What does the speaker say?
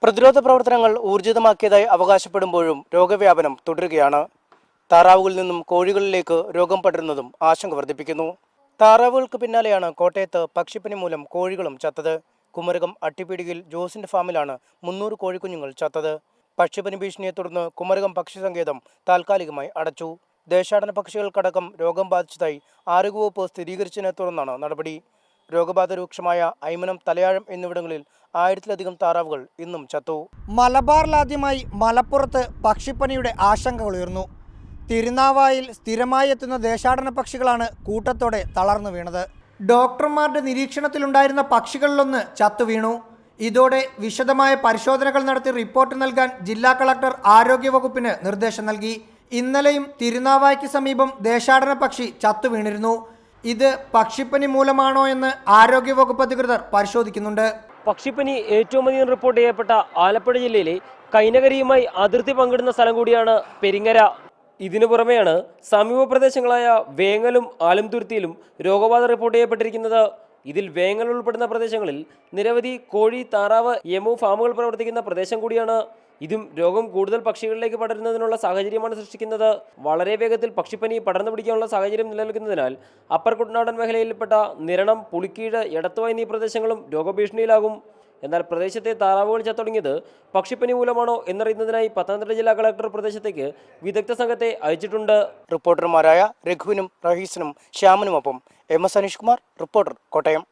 പ്രതിരോധ പ്രവർത്തനങ്ങൾ ഊർജിതമാക്കിയതായി അവകാശപ്പെടുമ്പോഴും രോഗവ്യാപനം തുടരുകയാണ്. താറാവുകളിൽ നിന്നും കോഴികളിലേക്ക് രോഗം പടരുന്നതും ആശങ്ക വർദ്ധിപ്പിക്കുന്നു. താറാവുകൾക്ക് പിന്നാലെയാണ് കോട്ടയത്ത് പക്ഷിപ്പനി മൂലം കോഴികളും ചത്തത്. കുമരകം അട്ടിപ്പീടികയിൽ ജോസിന്റെ ഫാമിലാണ് 300 കോഴിക്കുഞ്ഞുങ്ങൾ ചത്തത്. പക്ഷിപ്പനി ഭീഷണിയെ തുടർന്ന് കുമരകം പക്ഷി സങ്കേതം താൽക്കാലികമായി അടച്ചു. ദേശാടന പക്ഷികൾക്കടക്കം രോഗം ബാധിച്ചതായി ആരോഗ്യവകുപ്പ് സ്ഥിരീകരിച്ചതിനെ തുടർന്നാണ് നടപടി. രോഗബാധ രൂക്ഷമായ ഐമനം, തലയാഴം എന്നിവിടങ്ങളിൽ 1000-ലധികം താറാവുകൾ ഇന്നും ചത്തു. മലബാറിലാദ്യമായി മലപ്പുറത്ത് പക്ഷിപ്പനിയുടെ ആശങ്കകൾ ഉയർന്നു. തിരുനാവായിൽ സ്ഥിരമായി എത്തുന്ന ദേശാടന പക്ഷികളാണ് കൂട്ടത്തോടെ തളർന്നു വീണത്. ഡോക്ടർമാരുടെ നിരീക്ഷണത്തിലുണ്ടായിരുന്ന പക്ഷികളിലൊന്ന് ചത്തുവീണു. ഇതോടെ വിശദമായ പരിശോധനകൾ നടത്തി റിപ്പോർട്ട് നൽകാൻ ജില്ലാ കളക്ടർ ആരോഗ്യവകുപ്പിന് നിർദ്ദേശം നൽകി. ഇന്നലെയും തിരുനാവായ്ക്ക് സമീപം ദേശാടന പക്ഷി ചത്തുവീണിരുന്നു. ഇത് പക്ഷിപ്പനി മൂലമാണോ എന്ന് ആരോഗ്യവകുപ്പ് അധികൃതർ പരിശോധിക്കുന്നുണ്ട്. പക്ഷിപ്പനി ഏറ്റവും അധികം റിപ്പോർട്ട് ചെയ്യപ്പെട്ട ആലപ്പുഴ ജില്ലയിലെ കൈനകരിയുമായി അതിർത്തി പങ്കിടുന്ന സ്ഥലം കൂടിയാണ് പെരിങ്ങര. ഇതിനു പുറമെയാണ് സമീപ പ്രദേശങ്ങളായ വേങ്ങലും ആലംതുരുത്തിയിലും രോഗബാധ റിപ്പോർട്ട് ചെയ്യപ്പെട്ടിരിക്കുന്നത്. ഇതിൽ വേങ്ങൽ ഉൾപ്പെടുന്ന പ്രദേശങ്ങളിൽ നിരവധി കോഴി, താറാവ്, യമു ഫാമുകൾ പ്രവർത്തിക്കുന്ന പ്രദേശം കൂടിയാണ്. ഇതും രോഗം കൂടുതൽ പക്ഷികളിലേക്ക് പടരുന്നതിനുള്ള സാഹചര്യമാണ് സൃഷ്ടിക്കുന്നത്. വളരെ വേഗത്തിൽ പക്ഷിപ്പനി പടർന്നു പിടിക്കാനുള്ള സാഹചര്യം നിലനിൽക്കുന്നതിനാൽ അപ്പർ കുട്ടനാടൻ മേഖലയിൽപ്പെട്ട നിരണം, പുളിക്കീഴ്, എടത്തുവ എന്നീ പ്രദേശങ്ങളും രോഗഭീഷണിയിലാകും. എന്നാൽ പ്രദേശത്തെ താറാവുകൾ ചത്തുടങ്ങിയത് പക്ഷിപ്പനി മൂലമാണോ എന്നറിയുന്നതിനായി പത്തനംതിട്ട ജില്ലാ കളക്ടർ പ്രദേശത്തേക്ക് വിദഗ്ധ സംഘത്തെ അയച്ചിട്ടുണ്ട്. റിപ്പോർട്ടർമാരായ രഘുവിനും റഹീസിനും ശ്യാമനുമൊപ്പം MS അനീഷ് കുമാർ, റിപ്പോർട്ടർ, കോട്ടയം.